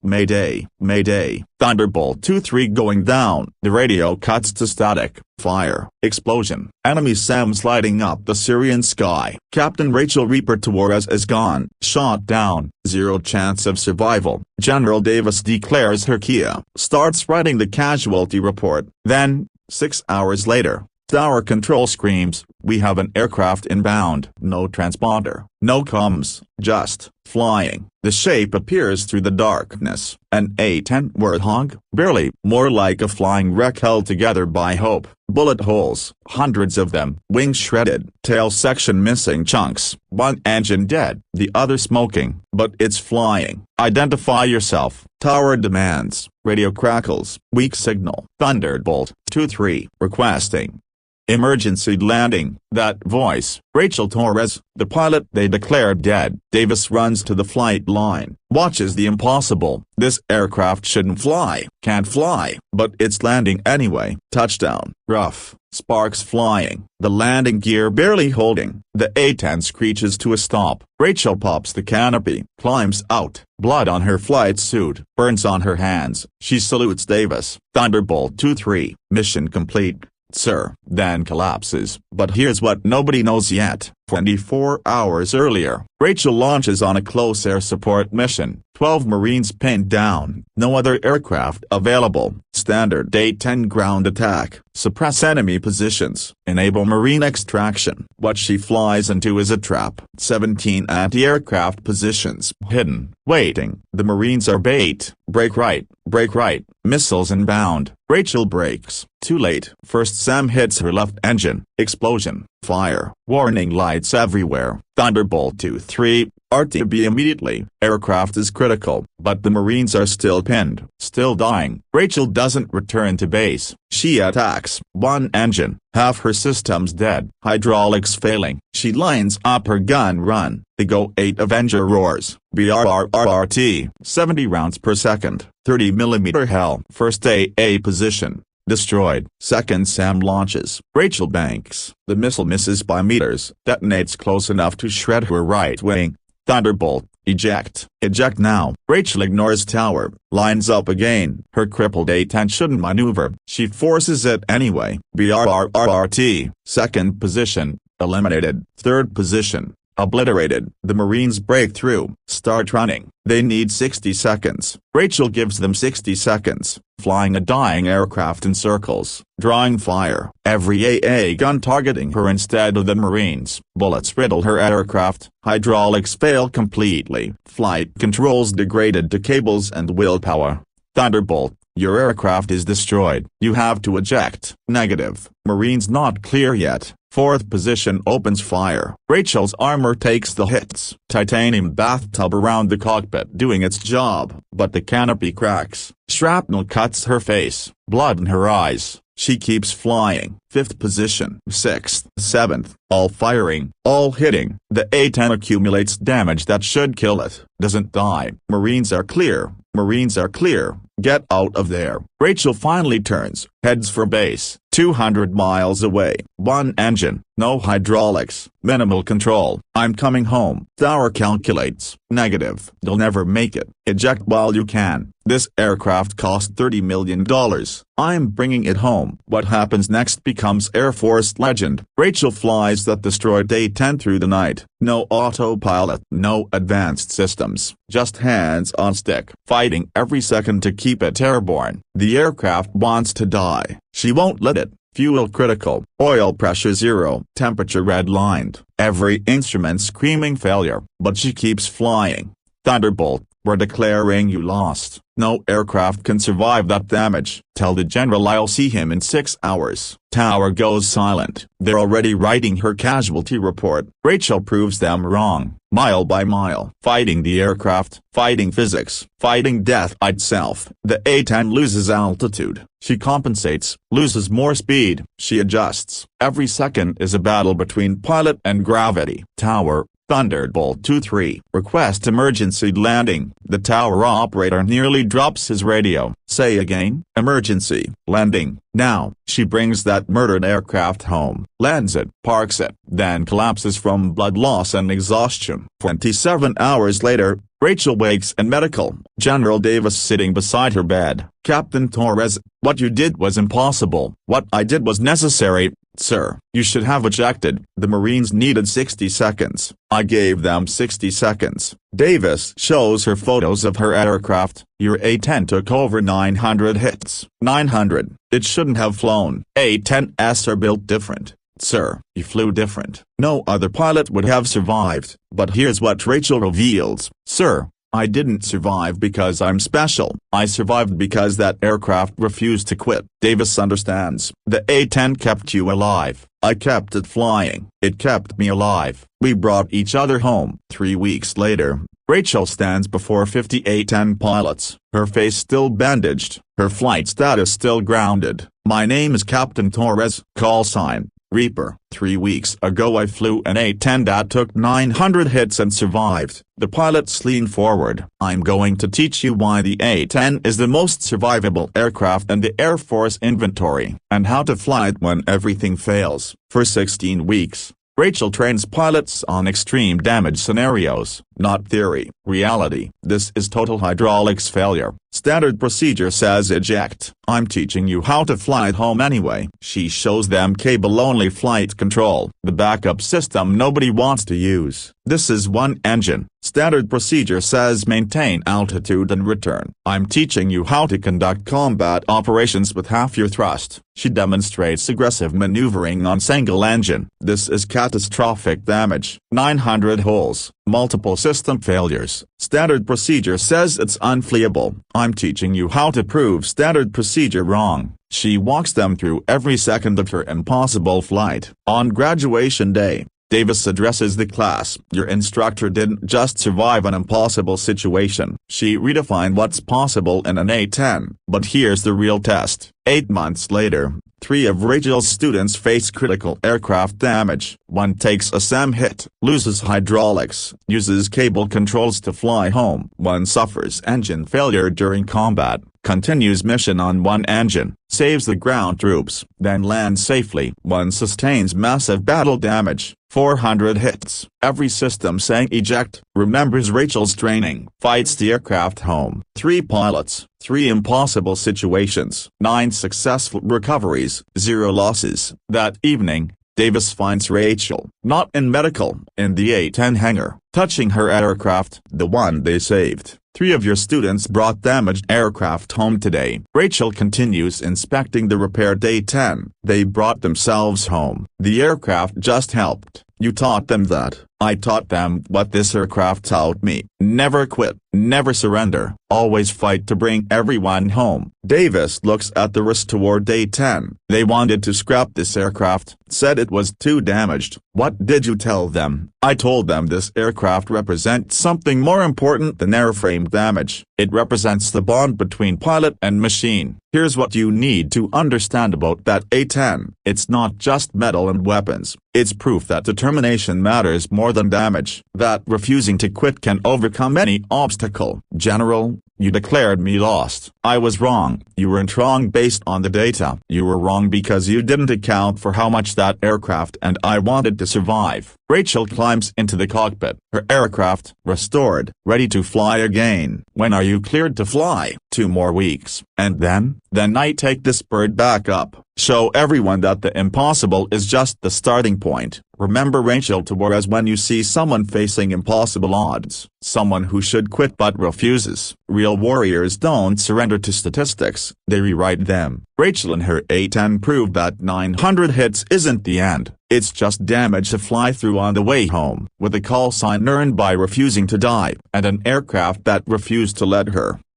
Mayday, Mayday, Thunderbolt 2-3 going down. The radio cuts to static, fire, explosion, enemy SAMs lighting up the Syrian sky. Captain Rachel Reaper Torres is gone, shot down, zero chance of survival. General Davis declares her Kia, starts writing the casualty report. Then, 6 hours later, Tower Control screams, "We have an aircraft inbound." No transponder, no comms, just flying. The shape appears through the darkness. An A-10 Warthog, barely, more like a flying wreck held together by hope. Bullet holes, hundreds of them. Wings shredded, tail section missing chunks. One engine dead, the other smoking. But it's flying. Identify yourself, Tower demands. Radio crackles, weak signal. Thunderbolt 2-3, requesting emergency landing. That voice, Rachel Torres, the pilot they declared dead. Davis runs to the flight line, watches the impossible. This aircraft shouldn't fly, can't fly, but it's landing anyway. Touchdown, rough, sparks flying, the landing gear barely holding. The A-10 screeches to a stop. Rachel pops the canopy, climbs out, blood on her flight suit, burns on her hands. She salutes Davis. Thunderbolt 2-3, mission complete, sir, then collapses. But here's what nobody knows yet. 24 hours earlier, Rachel launches on a close air support mission. 12 Marines pinned down, no other aircraft available. Standard A-10 ground attack, suppress enemy positions, enable Marine extraction. What she flies into is a trap. 17 anti-aircraft positions, hidden, waiting. The Marines are bait. Brake right, missiles inbound. Rachel brakes, too late. First SAM hits her left engine, explosion, fire, warning lights everywhere. Thunderbolt 2-3, RTB immediately. Aircraft is critical, but the Marines are still pinned, still dying. Rachel doesn't return to base. She attacks. One engine, half her systems dead. Hydraulics failing. She lines up her gun run. The Go-8 Avenger roars. BRRRT, 70 rounds per second. 30mm hell. First AA position, destroyed. Second SAM launches. Rachel banks. The missile misses by meters. Detonates close enough to shred her right wing. Thunderbolt, eject. Eject now. Rachel ignores tower. Lines up again. Her crippled A-10 shouldn't maneuver. She forces it anyway. BRRRT, second position, eliminated. Third position, obliterated. The Marines break through, start running. They need 60 seconds. Rachel gives them 60 seconds, flying a dying aircraft in circles, drawing fire. Every AA gun targeting her instead of the Marines. Bullets riddle her aircraft. Hydraulics fail completely. Flight controls degraded to cables and willpower. Thunderbolt, your aircraft is destroyed. You have to eject. Negative. Marines not clear yet. Fourth position opens fire. Rachel's armor takes the hits. Titanium bathtub around the cockpit doing its job, but the canopy cracks. Shrapnel cuts her face. Blood in her eyes. She keeps flying. Fifth position. Sixth. Seventh. All firing. All hitting. The A-10 accumulates damage that should kill it. Doesn't die. Marines are clear. Marines are clear. Get out of there. Rachel finally turns, heads for base, 200 miles away. One engine, no hydraulics, minimal control. I'm coming home. Tower calculates. Negative. You'll never make it. Eject while you can. This aircraft cost $30 million. I'm bringing it home. What happens next becomes Air Force legend. Rachel flies that destroyed A-10 through the night. No autopilot, no advanced systems, just hands on stick, fighting every second to keep it airborne. The aircraft wants to die. She won't let it. Fuel critical, oil pressure zero, temperature red-lined, every instrument screaming failure, but she keeps flying. Thunderbolt, we're declaring you lost. No aircraft can survive that damage. Tell the general I'll see him in 6 hours. Tower goes silent. They're already writing her casualty report. Rachel proves them wrong, mile by mile. Fighting the aircraft, fighting physics, fighting death itself. The A-10 loses altitude. She compensates, loses more speed. She adjusts. Every second is a battle between pilot and gravity. Tower, Thunderbolt 2-3. Request emergency landing. The tower operator nearly drops his radio. Say again. Emergency landing. Now, she brings that murdered aircraft home, lands it, parks it, then collapses from blood loss and exhaustion. 27 hours later, Rachel wakes in medical. General Davis sitting beside her bed. Captain Torres, what you did was impossible. What I did was necessary. Sir, you should have ejected. The Marines needed 60 seconds. I gave them 60 seconds. Davis shows her photos of her aircraft. Your A-10 took over 900 hits. 900. It shouldn't have flown. A-10s are built different. Sir, you flew different. No other pilot would have survived. But here's what Rachel reveals. Sir, I didn't survive because I'm special. I survived because that aircraft refused to quit. Davis understands. The A-10 kept you alive. I kept it flying. It kept me alive. We brought each other home. 3 weeks later, Rachel stands before 50 A-10 pilots. Her face still bandaged. Her flight status still grounded. My name is Captain Torres. Call sign Reaper. 3 weeks ago I flew an A-10 that took 900 hits and survived. The pilots lean forward. I'm going to teach you why the A-10 is the most survivable aircraft in the Air Force inventory, and how to fly it when everything fails. For 16 weeks, Rachel trains pilots on extreme damage scenarios, not theory, reality. This is total hydraulics failure. Standard procedure says eject. I'm teaching you how to fly it home anyway. She shows them cable-only flight control, the backup system nobody wants to use. This is one engine. Standard procedure says maintain altitude and return. I'm teaching you how to conduct combat operations with half your thrust. She demonstrates aggressive maneuvering on single engine. This is catastrophic damage. 900 holes. Multiple system failures. Standard procedure says it's unflyable. I'm teaching you how to prove standard procedure wrong. She walks them through every second of her impossible flight. On graduation day, Davis addresses the class. Your instructor didn't just survive an impossible situation. She redefined what's possible in an A-10. But here's the real test. 8 months later, 3 of Rachel's students face critical aircraft damage. One takes a SAM hit, loses hydraulics, uses cable controls to fly home. One suffers engine failure during combat, continues mission on one engine, saves the ground troops, then lands safely. One sustains massive battle damage, 400 hits. Every system saying eject, remembers Rachel's training, fights the aircraft home. 3 pilots, 3 impossible situations, 9 successful recoveries, 0 losses. That evening, Davis finds Rachel, not in medical, in the A-10 hangar, touching her aircraft, the one they saved. 3 of your students brought damaged aircraft home today. Rachel continues inspecting the repaired A-10. They brought themselves home. The aircraft just helped. You taught them that. I taught them what this aircraft taught me. Never quit, never surrender, always fight to bring everyone home. Davis looks at the restored A-10. They wanted to scrap this aircraft, said it was too damaged. What did you tell them? I told them this aircraft represents something more important than airframe damage. It represents the bond between pilot and machine. Here's what you need to understand about that A-10. It's not just metal and weapons. It's proof that determination matters more than damage. That refusing to quit can overcome any obstacle. General, you declared me lost. I was wrong. You weren't wrong based on the data. You were wrong because you didn't account for how much that aircraft and I wanted to survive. Rachel climbs into the cockpit. Her aircraft, restored, ready to fly again. When are you cleared to fly? 2 more weeks. And then I take this bird back up. Show everyone that the impossible is just the starting point. Remember Rachel Torres when you see someone facing impossible odds. Someone who should quit but refuses. Real warriors don't surrender to statistics, they rewrite them. Rachel and her A-10 proved that 900 hits isn't the end. It's just damage to fly through on the way home, with a call sign earned by refusing to die, and an aircraft that refused to let her.